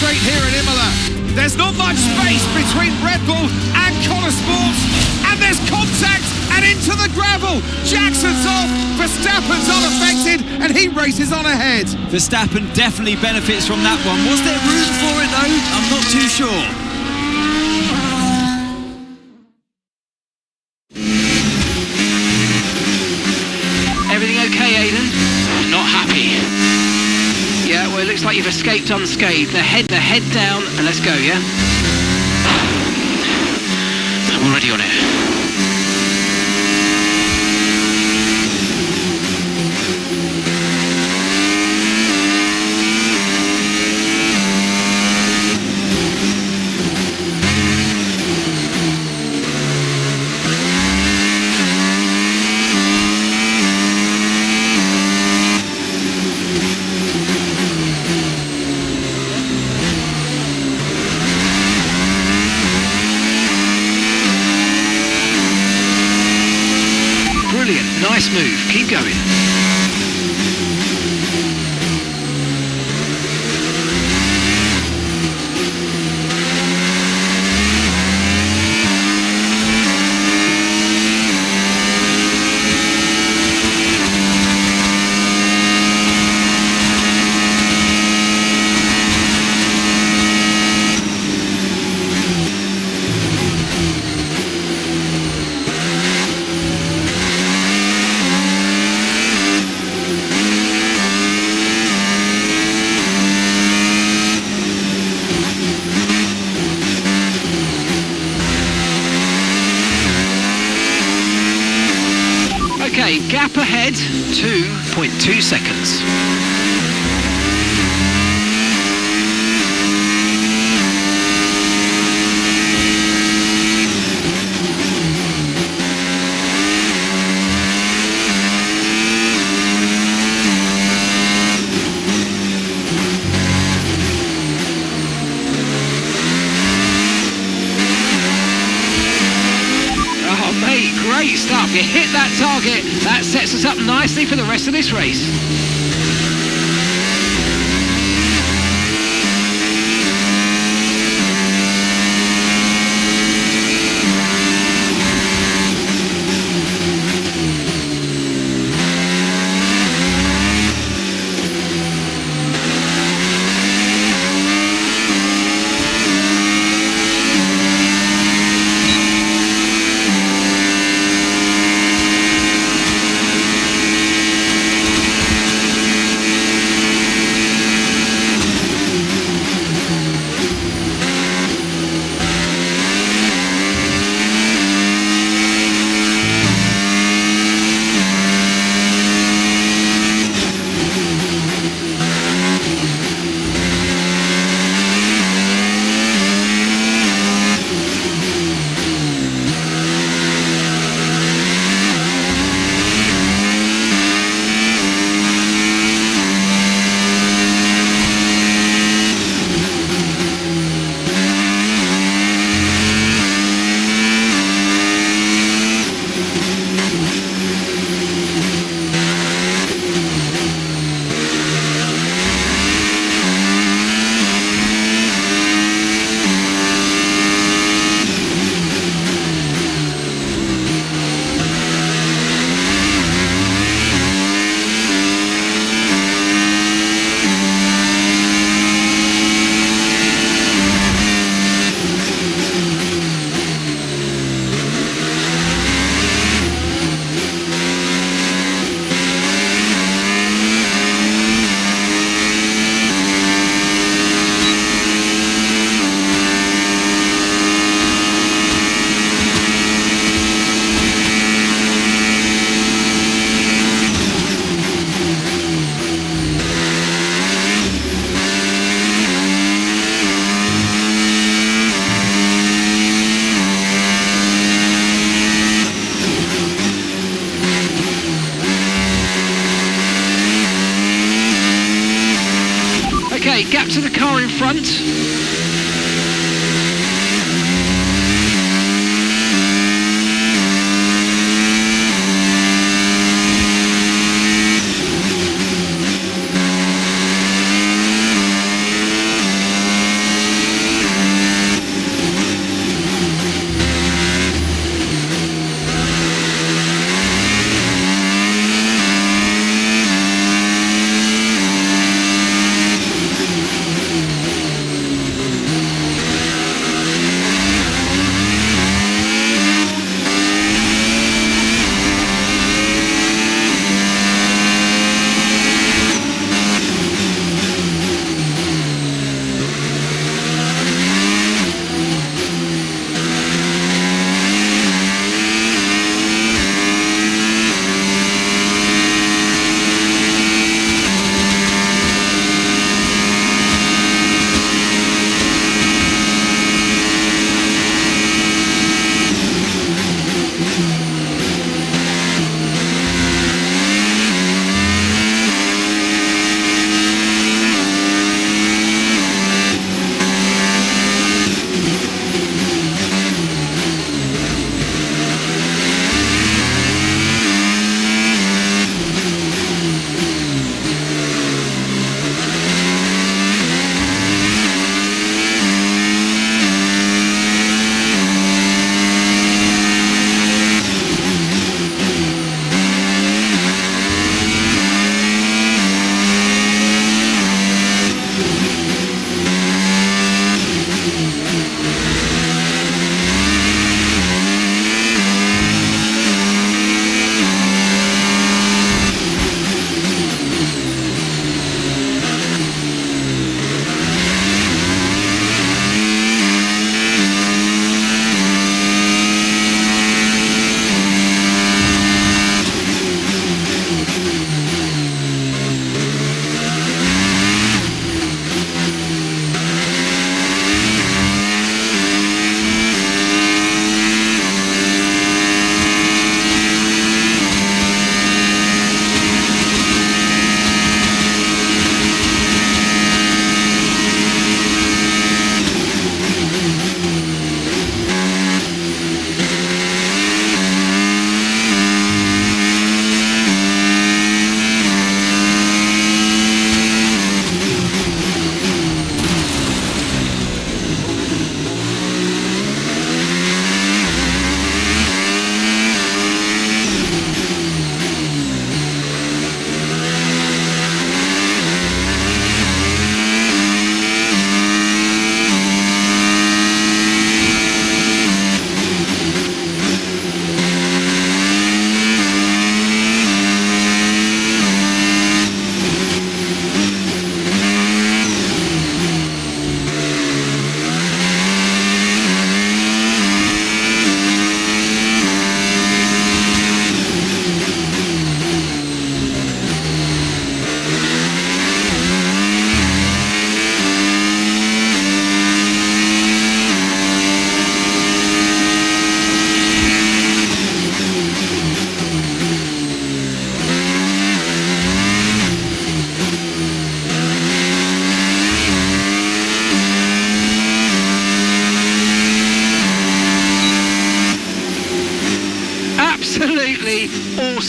straight here at Imola. There's not much space between Red Bull and Konnersport, and there's contact and into the gravel. Jackson's off, Verstappen's unaffected, and he races on ahead. Verstappen definitely benefits from that one. Was there room for it though? I'm not too sure. Everything okay, Aidan? Not happy. Yeah, well, it looks like you've escaped unscathed. The head down, and let's go, yeah? I'm already on it. Nice move, keep going. Okay, gap ahead, 2.2 seconds. Great stuff, you hit that target, that sets us up nicely for the rest of this race. Okay, gap to the car in front.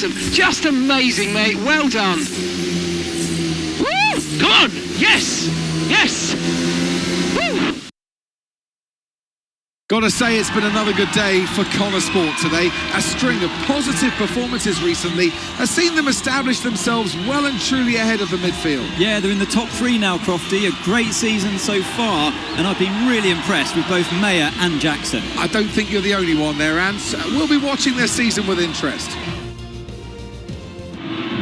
awesome. Just amazing, mate. Well done. Woo! Come on! Yes! Yes! Woo! Gotta say, it's been another good day for Konnersport today. A string of positive performances recently has seen them establish themselves well and truly ahead of the midfield. Yeah, they're in the top 3 now, Crofty. A great season so far, and I've been really impressed with both Mayer and Jackson. I don't think you're the only one there, Ants. We'll be watching their season with interest.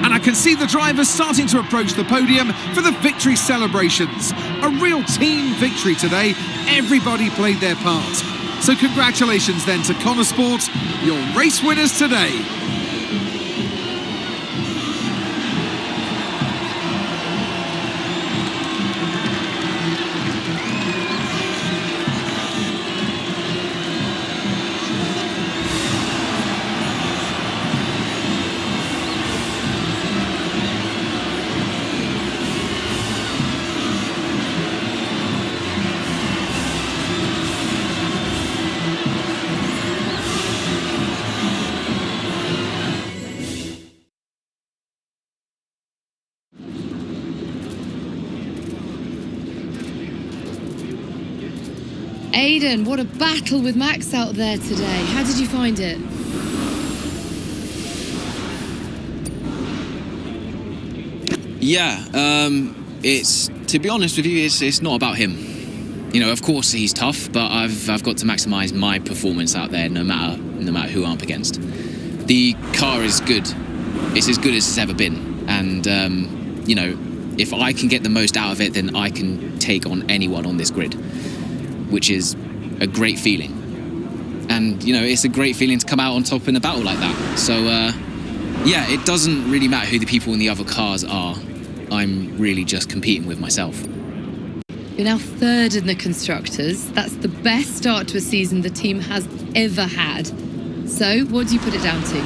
And I can see the drivers starting to approach the podium for the victory celebrations. A real team victory today. Everybody played their part. So congratulations then to Konnersport, your race winners today. Aidan, what a battle with Max out there today. How did you find it? Yeah, it's, to be honest with you, it's not about him. You know, of course he's tough, but I've got to maximise my performance out there no matter who I'm up against. The car is good. It's as good as it's ever been. And, you know, if I can get the most out of it, then I can take on anyone on this grid, which is a great feeling. And, you know, it's a great feeling to come out on top in a battle like that. So, yeah, it doesn't really matter who the people in the other cars are. I'm really just competing with myself. You're now 3rd in the Constructors. That's the best start to a season the team has ever had. So, what do you put it down to?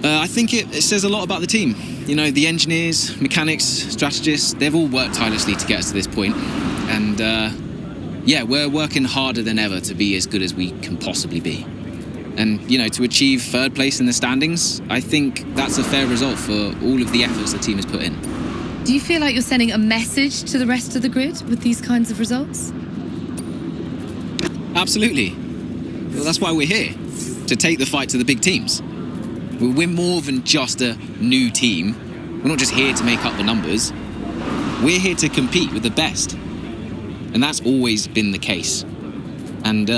I think it says a lot about the team. You know, the engineers, mechanics, strategists, they've all worked tirelessly to get us to this point. And, yeah, we're working harder than ever to be as good as we can possibly be. And, you know, to achieve 3rd place in the standings, I think that's a fair result for all of the efforts the team has put in. Do you feel like you're sending a message to the rest of the grid with these kinds of results? Absolutely. Well, that's why we're here, to take the fight to the big teams. We're more than just a new team. We're not just here to make up the numbers. We're here to compete with the best. And that's always been the case. And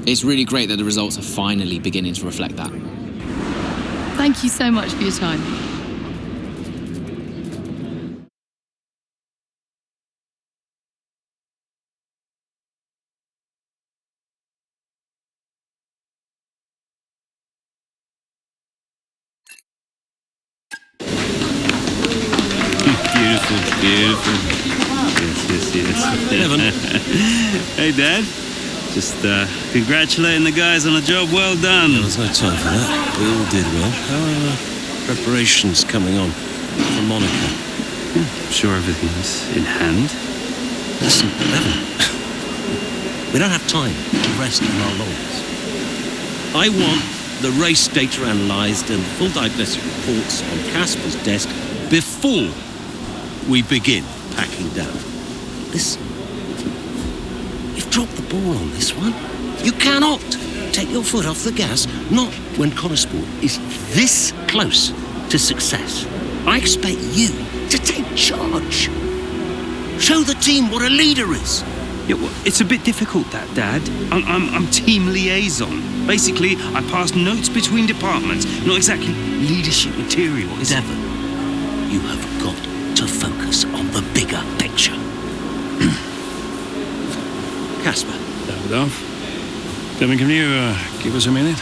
it's really great that the results are finally beginning to reflect that. Thank you so much for your time. Beautiful. Yes. Hey, Dad. Just congratulating the guys on a job well done. There was no time for that. We all did well. How are preparations coming on for Monaco? I'm sure everything's in hand. Listen, Evan. We don't have time to rest on our laurels. I want the race data analysed and full diagnostic reports on Casper's desk before we begin packing down. Listen, you've dropped the ball on this one. You cannot take your foot off the gas, not when Konnersport is this close to success. I expect you to take charge. Show the team what a leader is. Yeah, well, it's a bit difficult, that, Dad. I'm team liaison. Basically, I pass notes between departments, not exactly leadership material. Devon, you have got to focus on the bigger picture. Casper. Davidoff. Devon, can you give us a minute?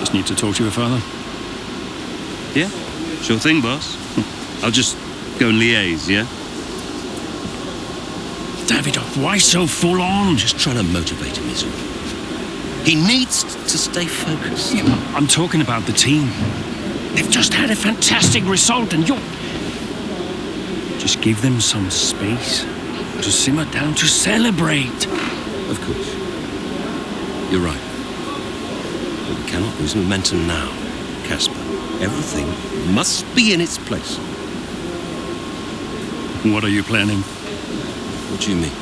Just need to talk to your father. Yeah, sure thing, boss. I'll just go and liaise, yeah? Davidoff, why so full on? Just trying to motivate him, is all. He needs to stay focused. Yeah, I'm talking about the team. They've just had a fantastic result and you're... Just give them some space to simmer down, to celebrate. Of course. You're right. But we cannot lose momentum now, Casper. Everything must be in its place. What are you planning? What do you mean?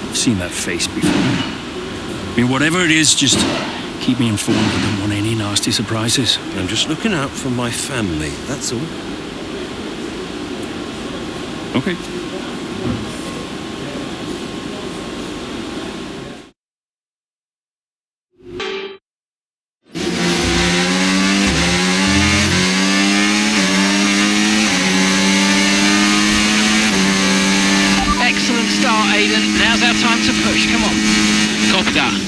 I've seen that face before. I mean, whatever it is, just keep me informed. I don't want any nasty surprises. I'm just looking out for my family, that's all. Okay. Excellent start, Aiden. Now's our time to push. Come on. Copy that.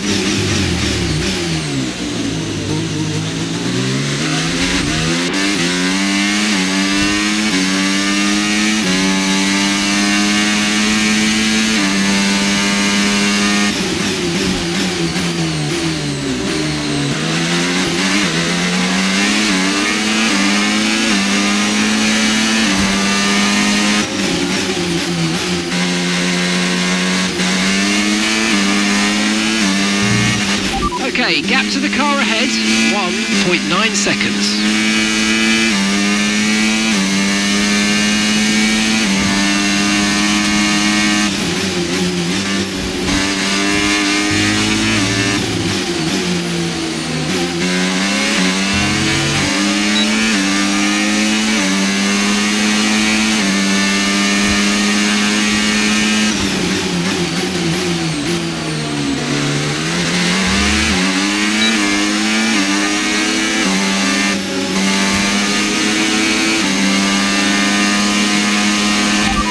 Okay, gap to the car ahead, 1.9 seconds.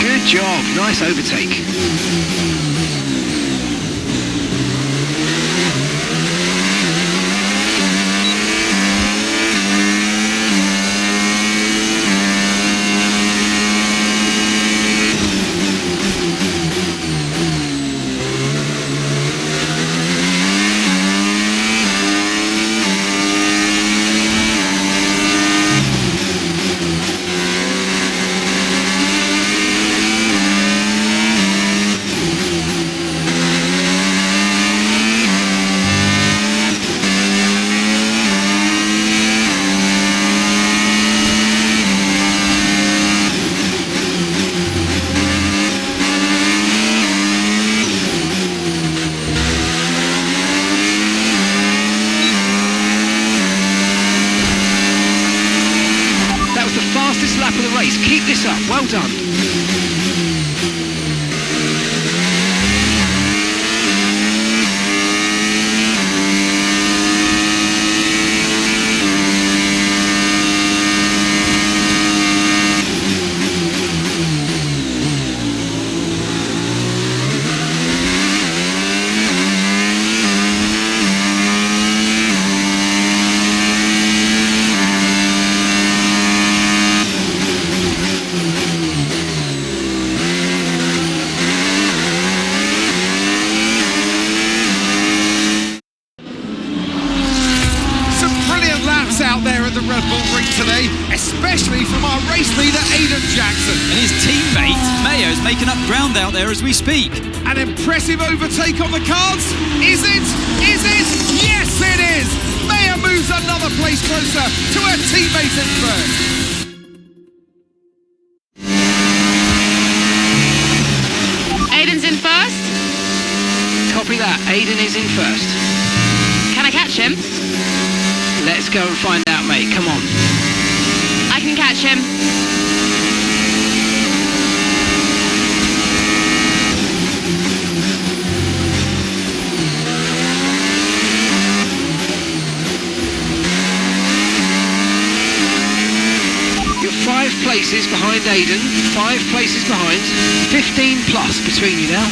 Good job, nice overtake. Lap of the race. Keep this up. Well done. Out there at the Red Bull Ring today, especially from our race leader Aiden Jackson. And his teammate, Mayo's making up ground out there as we speak. An impressive overtake on the cards. Is it? Is it? Yes, it is! Mayo moves another place closer to her teammate in first. Aiden's in first? Copy that. Aiden is in first. Can I catch him? Let's go and find out, mate. Come on. I can catch him. You're 5 places behind Aiden. 5 places behind. 15 plus between you now.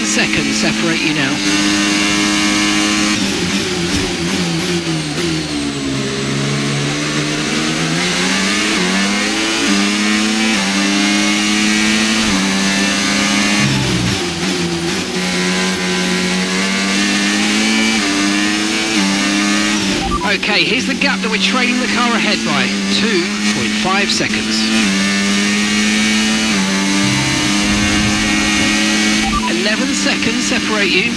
Seconds separate you now. Okay, here's the gap that we're trailing the car ahead by. 2.5 seconds. 11 seconds separate you.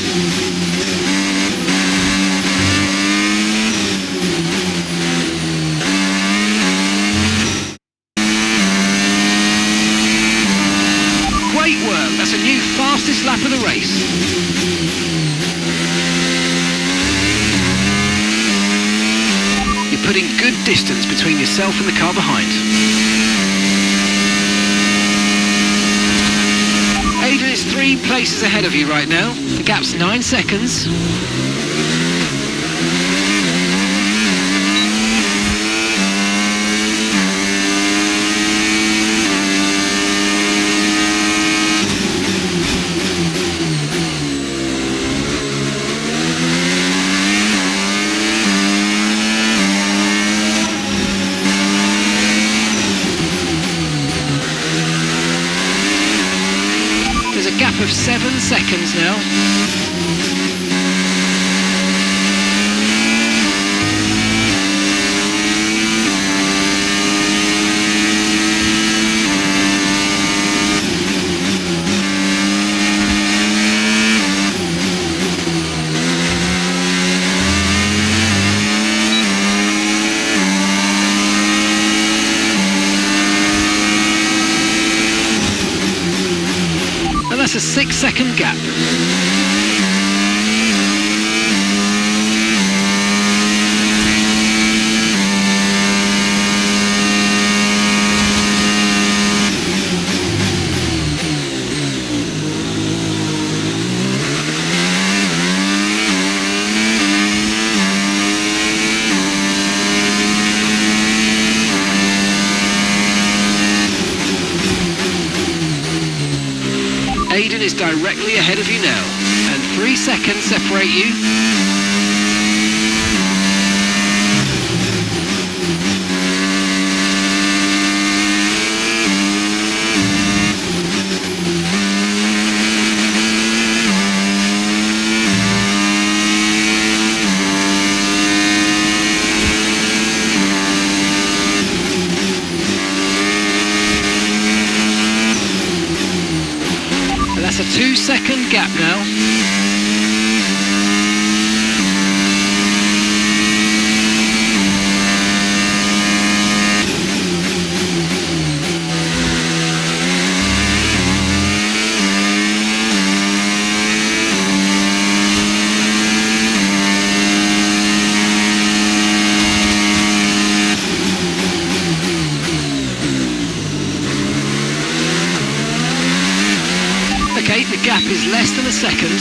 Great work, that's a new fastest lap of the race. You're putting good distance between yourself and the car behind. Aiden is 3 places ahead of you right now. The gap's 9 seconds. Of 7 seconds now. That's a 6-second gap. Aiden is directly ahead of you now, and 3 seconds separate you. That's a 2-second gap now. Okay, the gap is less than a second.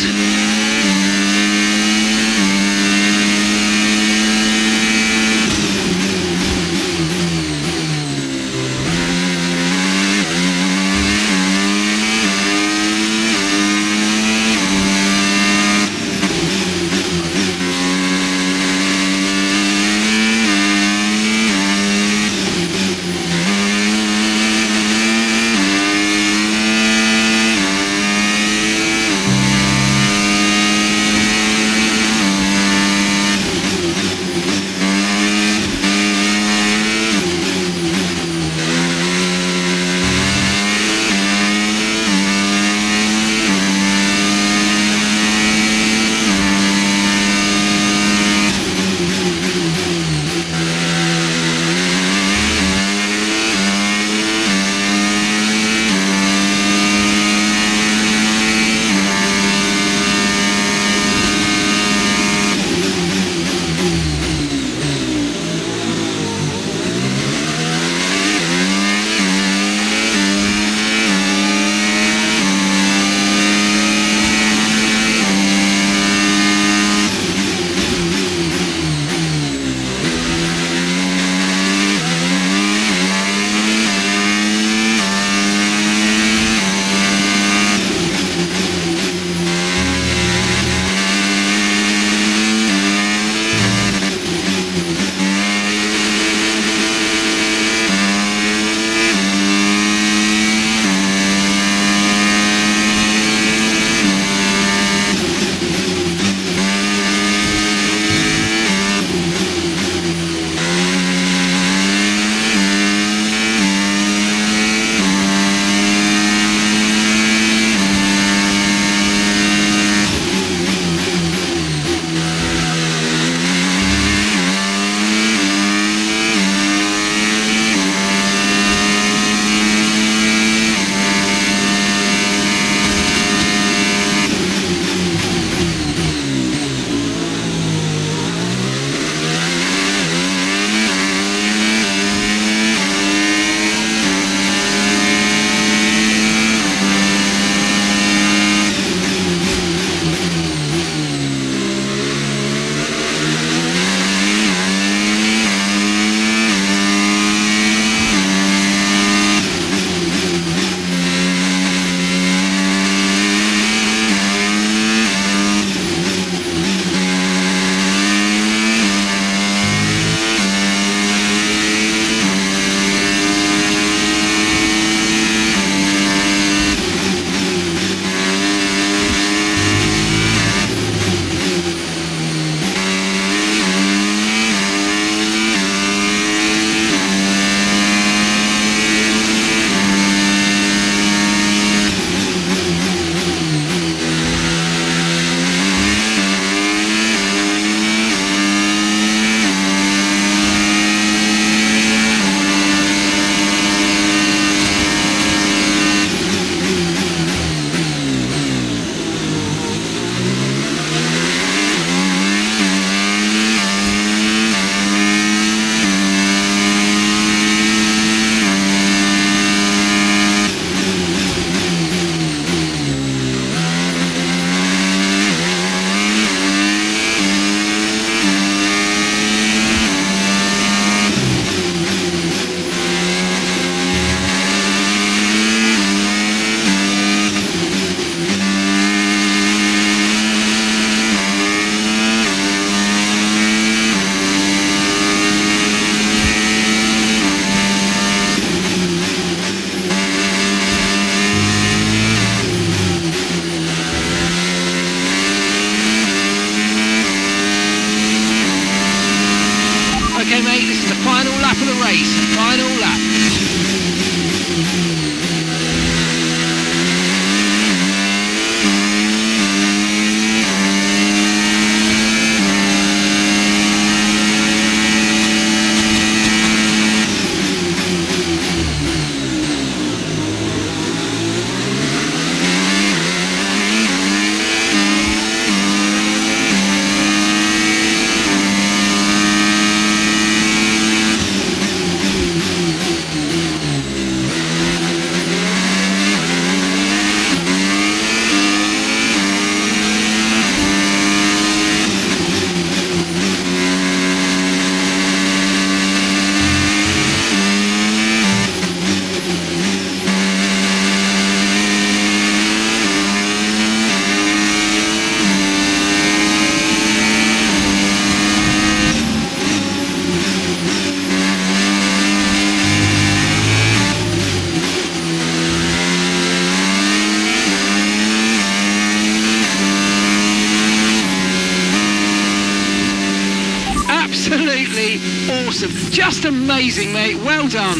just amazing, mate. Well done.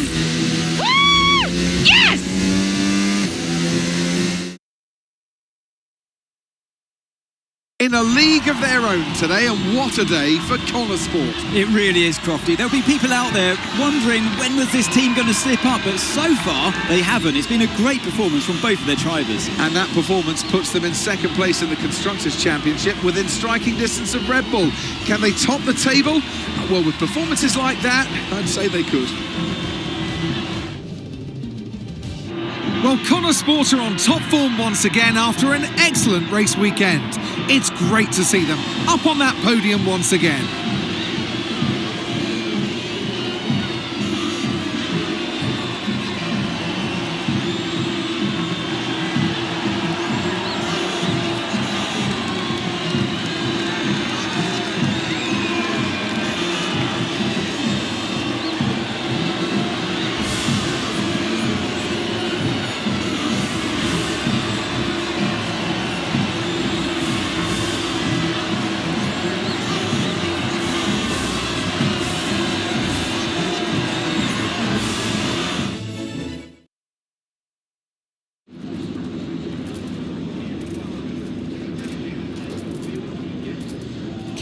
Woo! Yes! In a league of their own today, and what a day for Konnersport. It really is, Crofty. There'll be people out there wondering when was this team going to slip up, but so far they haven't. It's been a great performance from both of their drivers. And that performance puts them in second place in the Constructors' Championship within striking distance of Red Bull. Can they top the table? Well, with performances like that, I'd say they could. Well, Konnersport are on top form once again after an excellent race weekend. It's great to see them up on that podium once again.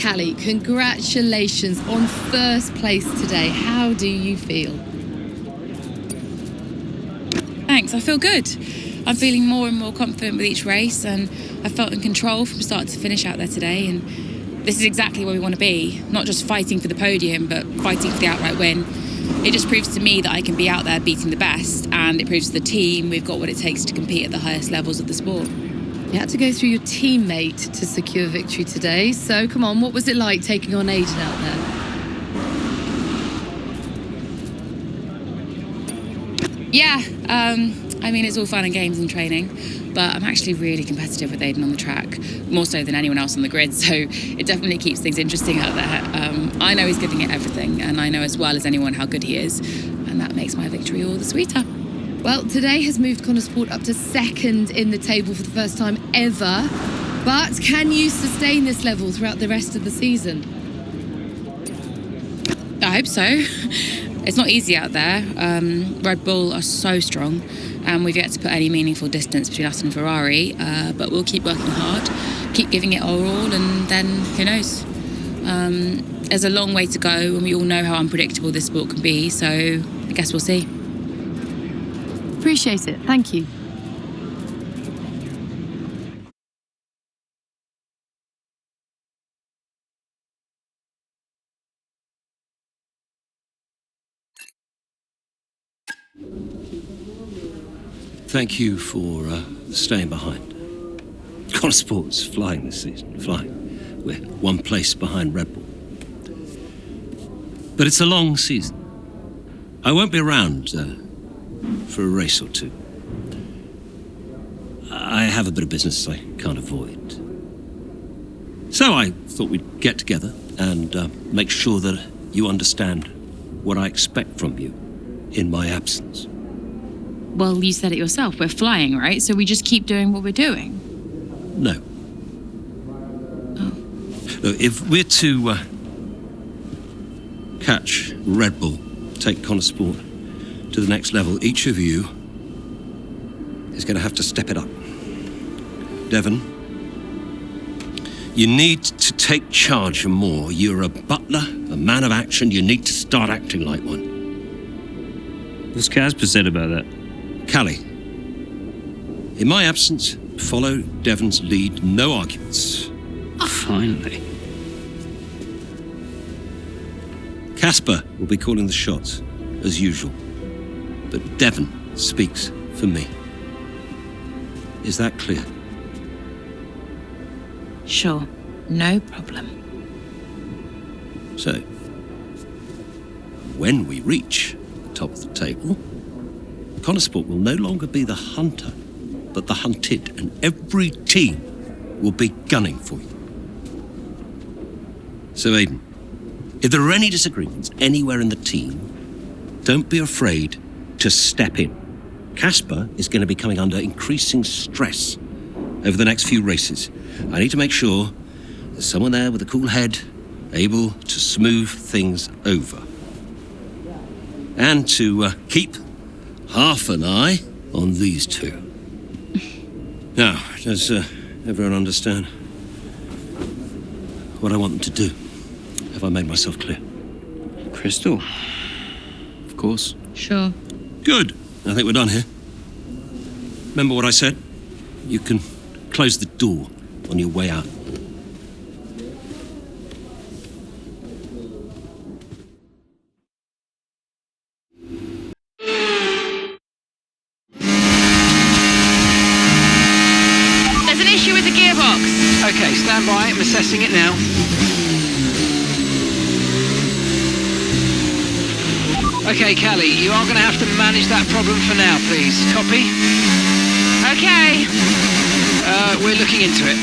Callie, congratulations on first place today. How do you feel? Thanks, I feel good. I'm feeling more and more confident with each race, and I felt in control from start to finish out there today, and this is exactly where we want to be, not just fighting for the podium, but fighting for the outright win. It just proves to me that I can be out there beating the best, and it proves to the team we've got what it takes to compete at the highest levels of the sport. You had to go through your teammate to secure victory today, so come on, what was it like taking on Aiden out there? Yeah, I mean, it's all fun and games in training, but I'm actually really competitive with Aiden on the track, more so than anyone else on the grid, so it definitely keeps things interesting out there. I know he's giving it everything, and I know as well as anyone how good he is, and that makes my victory all the sweeter. Well, today has moved Konnersport up to second in the table for the first time ever, but can you sustain this level throughout the rest of the season? I hope so. It's not easy out there. Red Bull are so strong, and we've yet to put any meaningful distance between us and Ferrari, but we'll keep working hard, keep giving it our all, and then who knows? There's a long way to go, and we all know how unpredictable this sport can be, so I guess we'll see. Appreciate it. Thank you. Thank you for staying behind. Konnersport's flying this season, flying. We're one place behind Red Bull. But it's a long season. I won't be around for a race or two. I have a bit of business I can't avoid. So I thought we'd get together and make sure that you understand what I expect from you in my absence. Well, you said it yourself. We're flying, right? So we just keep doing what we're doing? No. Oh. No, if we're to catch Red Bull, take Konnersport to the next level, each of you is going to have to step it up. Devon, you need to take charge more. You're a butler, a man of action. You need to start acting like one. What's Casper said about that? Callie, in my absence, follow Devon's lead. No arguments. Finally. Casper will be calling the shots, as usual. But Devon speaks for me. Is that clear? Sure. No problem. So, when we reach the top of the table, Konnersport will no longer be the hunter, but the hunted, and every team will be gunning for you. So, Aiden, if there are any disagreements anywhere in the team, don't be afraid to step in. Casper is going to be coming under increasing stress over the next few races. I need to make sure there's someone there with a cool head, able to smooth things over. And to keep half an eye on these two. Now, does everyone understand what I want them to do? Have I made myself clear? Crystal. Of course. Sure. Good. I think we're done here. Remember what I said? You can close the door on your way out. There's an issue with the gearbox. Okay, stand by. I'm assessing it now. Okay, Callie, you are going to have to manage that problem for now, please. Copy? Okay. We're looking into it.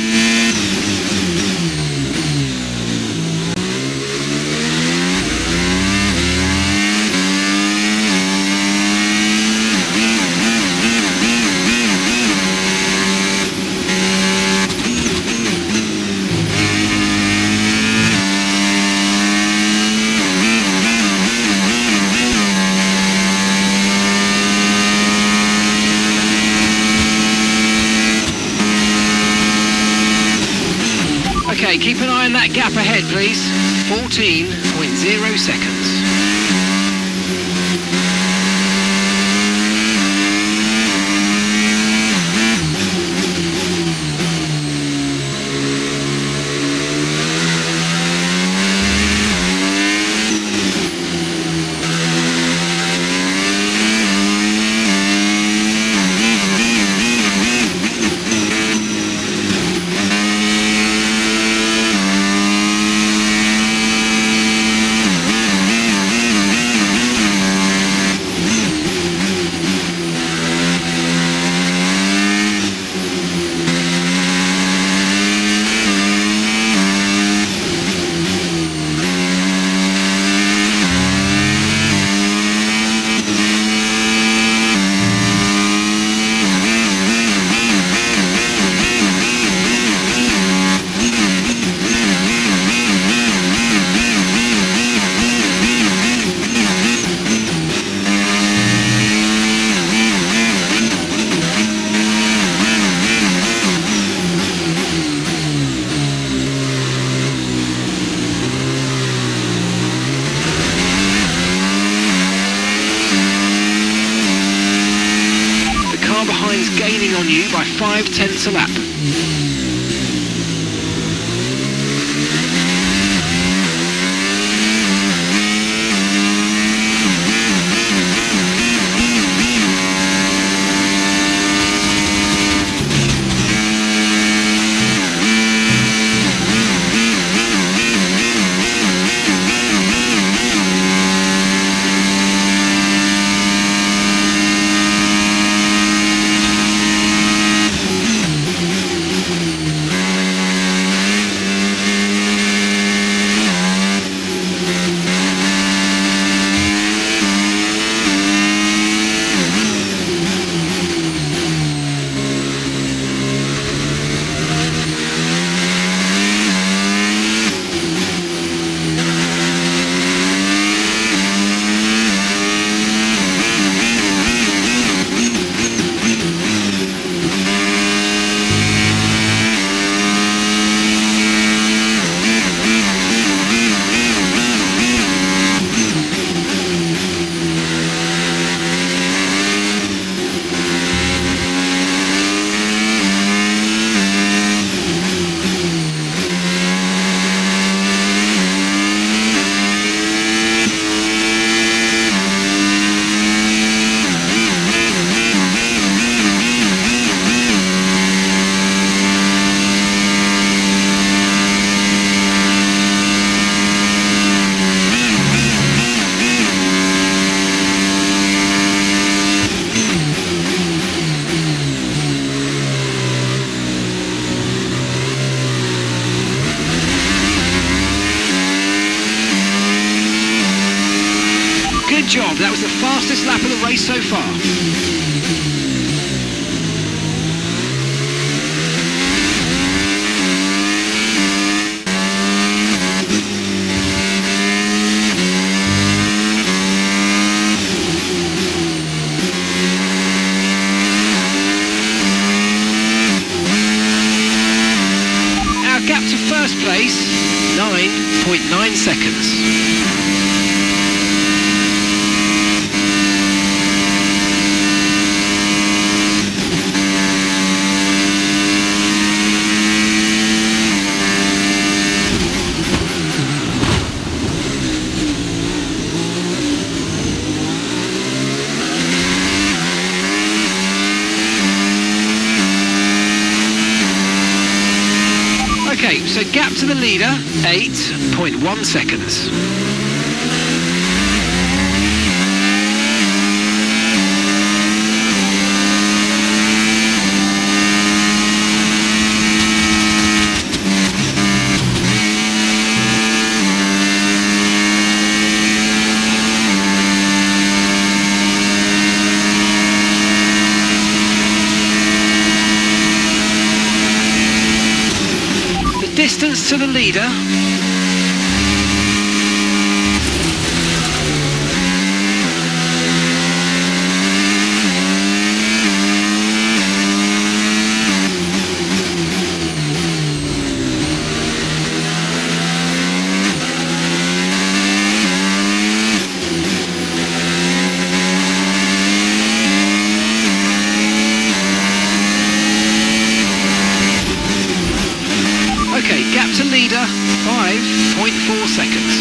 Okay, keep an eye on that gap ahead, please. 14.0 seconds. Gaining on you by 0.5 a lap. Good job, that was the fastest lap of the race so far. seconds. Okay, so gap to the leader, 8.1 seconds. Distance to the leader, okay, gap to leader, 5.4 seconds.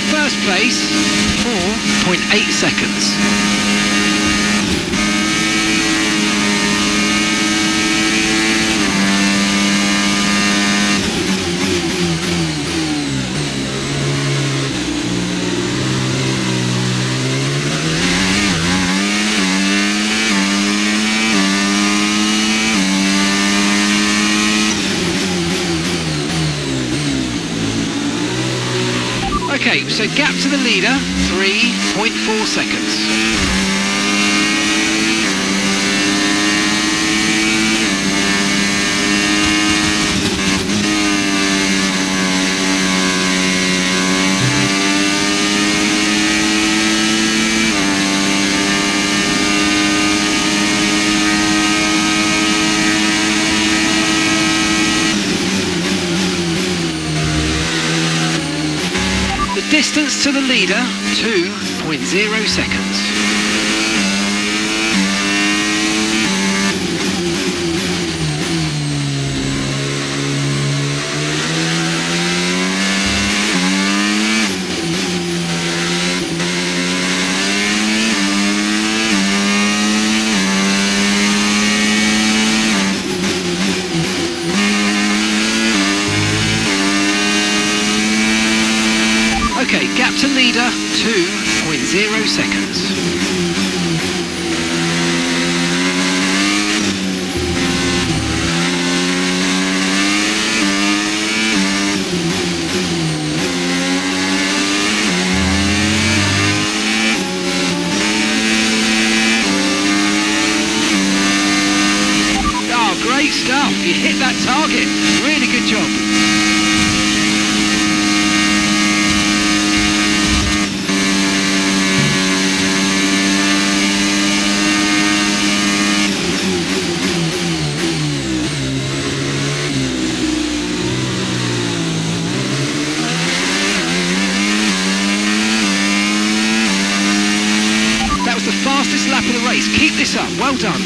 First place, 4.8 seconds. Okay, so gap to the leader, 3.4 seconds. Distance to the leader, 2.0 seconds. Okay, gap to leader, 2.0 seconds. Oh, great stuff. You hit that target. Really good job. Fastest lap of the race. Keep this up. Well done.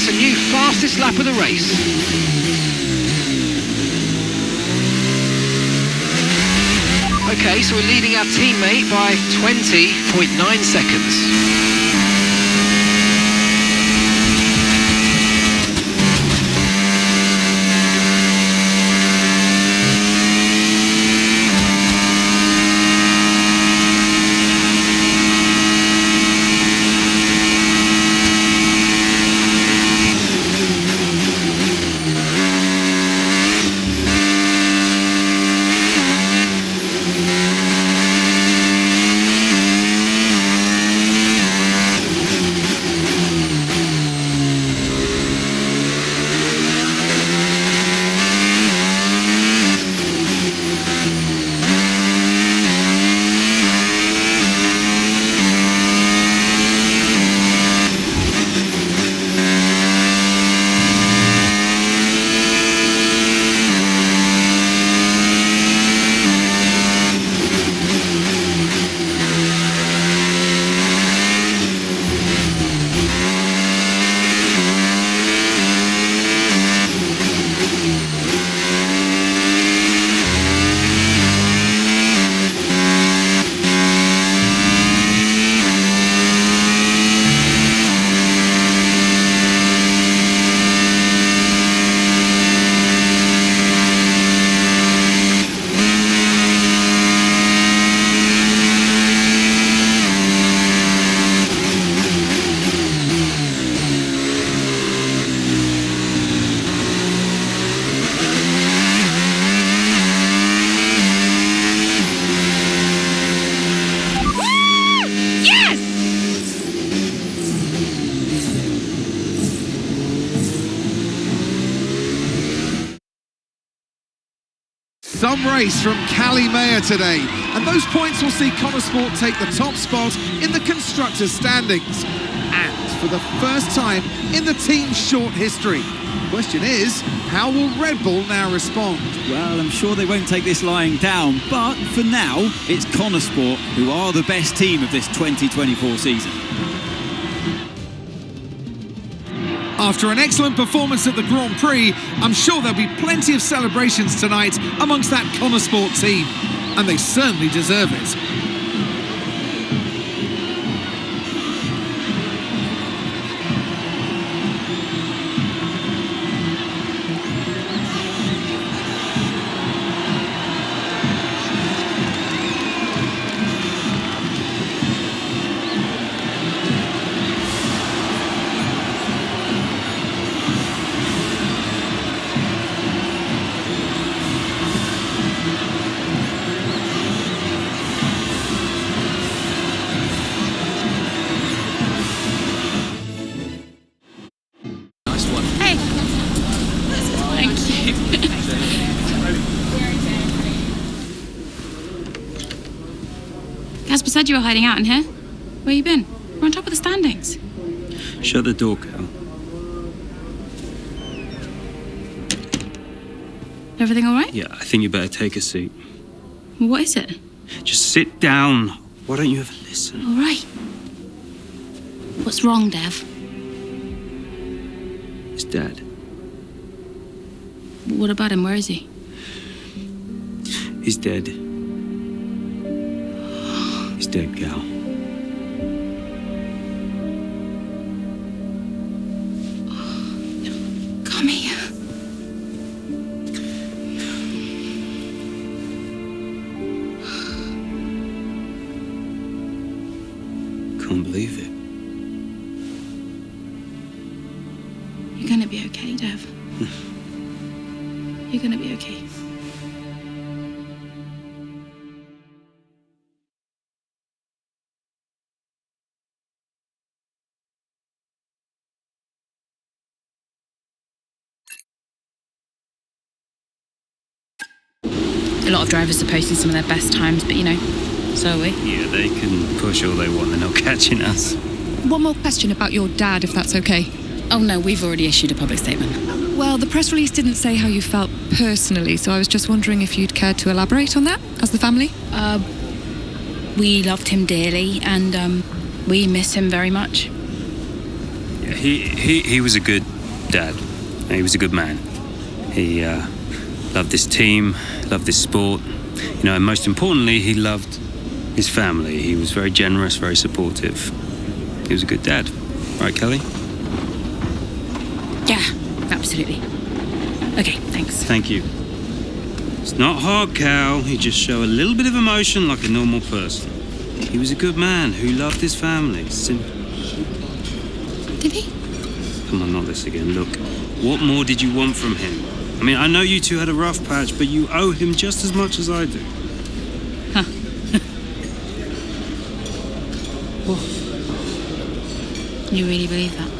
That's a new fastest lap of the race. Okay, so we're leading our teammate by 20.9 seconds. Some race from Cali Mayer today, and those points will see Konnersport take the top spot in the constructors' standings. And for the first time in the team's short history. The question is, how will Red Bull now respond? Well, I'm sure they won't take this lying down, but for now, it's Konnersport who are the best team of this 2024 season. After an excellent performance at the Grand Prix, I'm sure there'll be plenty of celebrations tonight amongst that Konnersport team, and they certainly deserve it. Casper said you were hiding out in here. Where you been? We're on top of the standings. Shut the door, Cal. Everything all right? Yeah, I think you better take a seat. Well, what is it? Just sit down. Why don't you ever listen? All right. What's wrong, Dev? His dad. What about him? Where is he? He's dead. He's dead, Cal. Come here. Can't believe it. You're gonna be okay, Dev. You're gonna be okay. A lot of drivers are posting some of their best times, but you know, so are we. Yeah, they can push all they want, they're not catching us. One more question about your dad, if that's okay. Oh no, we've already issued a public statement. Well, the press release didn't say how you felt personally, so I was just wondering if you'd care to elaborate on that, as the family? We loved him dearly, and we miss him very much. Yeah, he was a good dad. He was a good man. He loved this team, loved this sport. You know, and most importantly, he loved his family. He was very generous, very supportive. He was a good dad. Right, Kelly? Yeah, absolutely. Okay, thanks. Thank you. It's not hard, Cal. You just show a little bit of emotion like a normal person. He was a good man who loved his family. Simple. Did he? Come on, not this again. Look, what more did you want from him? I mean, I know you two had a rough patch, but you owe him just as much as I do. Huh. You really believe that?